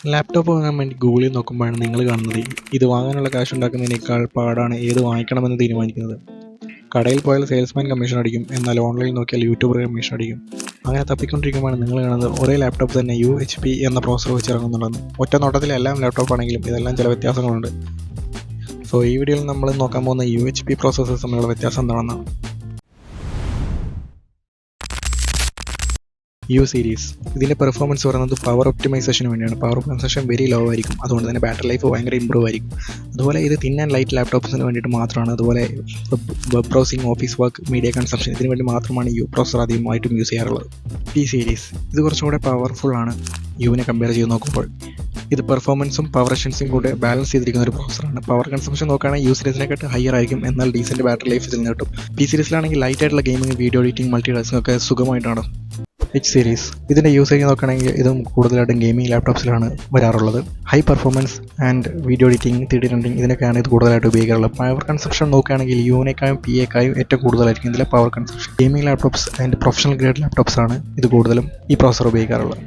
Laptop വാങ്ങാൻ വേണ്ടി ഗൂഗിളിൽ നോക്കുമ്പോഴാണ് നിങ്ങൾ കാണുന്നത് ഇത് വാങ്ങാനുള്ള കാശ് ഉണ്ടാക്കുന്നതിനേക്കാൾ പാടാണ് ഏത് വാങ്ങിക്കണമെന്ന് തീരുമാനിക്കുന്നത്. കടയിൽ പോയാൽ സെയിൽസ്മാൻ കമ്മീഷൻ അടിക്കും, എന്നാൽ ഓൺലൈനിൽ നോക്കിയാൽ യൂട്യൂബർ കമ്മീഷൻ അടിക്കും. അങ്ങനെ തപ്പിക്കൊണ്ടിരിക്കുമ്പോഴാണ് നിങ്ങൾ കാണുന്നത് ഒരേ ലാപ്ടോപ്പ് തന്നെ UHP എന്ന പ്രോസസ്സർ വെച്ച് ഇറങ്ങുന്നുണ്ടെന്ന്. ഒറ്റ നോട്ടത്തിൽ എല്ലാം ലാപ്ടോപ്പ് ആണെങ്കിലും ഇതെല്ലാം ചില വ്യത്യാസങ്ങളുണ്ട്. സോ ഈ വീഡിയോയിൽ നമ്മൾ നോക്കാൻ പോകുന്ന UHP പ്രോസസ്സേഴ്സ് തമ്മിലുള്ള വ്യത്യാസം എന്താണെന്നാണ്. U സീരീസ് ഇതിൻ്റെ പെർഫോമൻസ് പറയുന്നത് പവർ ഒപ്റ്റിമൈസേഷന് വേണ്ടിയാണ്. പവർ കൺസംഷൻ വെരി ലോ ആയിരിക്കും, അതുകൊണ്ട് തന്നെ ബാറ്ററി ലൈഫ് ഭയങ്കര ഇമ്പ്രൂവ് ആയിരിക്കും. അതുപോലെ ഇത് തിൻ ആൻഡ് ലൈറ്റ് ലാപ്ടോപ്സിന് വേണ്ടിയിട്ട് മാത്രമാണ്. അതുപോലെ web browsing, office work, media consumption ഇതിന് വേണ്ടി മാത്രമാണ് പ്രോസസ്സർ അധികമായിട്ടും യൂസ് ചെയ്യാറുള്ളത്. P സീരീസ് ഇത് കുറച്ചുകൂടെ പവർഫുൾ ആണ് യുവിനെ കമ്പയർ ചെയ്ത് നോക്കുമ്പോൾ. ഇത് പെർഫോമൻസും പവർ എഫിഷ്യൻസിയും കൂടെ ബാലൻസ് ചെയ്തിരിക്കുന്ന ഒരു പ്രോസസ്സറാണ്. പവർ കൺസംഷൻ നോക്കുകയാണെങ്കിൽ U സീരീസിനെക്കാട്ട് ഹയർ ആയിരിക്കും, എന്നാൽ ഡീസൻറ്റ് ബാറ്ററി ലൈഫ് ഇതിൽ നിന്ന് കിട്ടും. P സീരീസിലാണെങ്കിൽ ലൈറ്റ് ആയിട്ടുള്ള gaming, video editing, multitasking ഒക്കെ സുഖമായിട്ടാണ്. H സീരീസ് ഇതിൻ്റെ യൂസേജ് നോക്കുകയാണെങ്കിൽ ഇതും കൂടുതലായിട്ടും ഗെയിമിംഗ് ലാപ്ടോപ്സിലാണ് വരാറുള്ളത്. High performance and video editing, 3D rendering ഇതിനൊക്കെയാണ് ഇത് കൂടുതലായിട്ട് ഉപയോഗിക്കാറുള്ളത്. പവർ കൺസംഷൻ നോക്കുകയാണെങ്കിൽ യുവിനേക്കാളും P-യേക്കാളും ഏറ്റവും കൂടുതലായിരിക്കും ഇതിലെ power consumption. Gaming laptops and professional grade laptops ആണ് ഇത് കൂടുതലും ഈ പ്രോസസ്സർ ഉപയോഗിക്കാറുള്ളത്.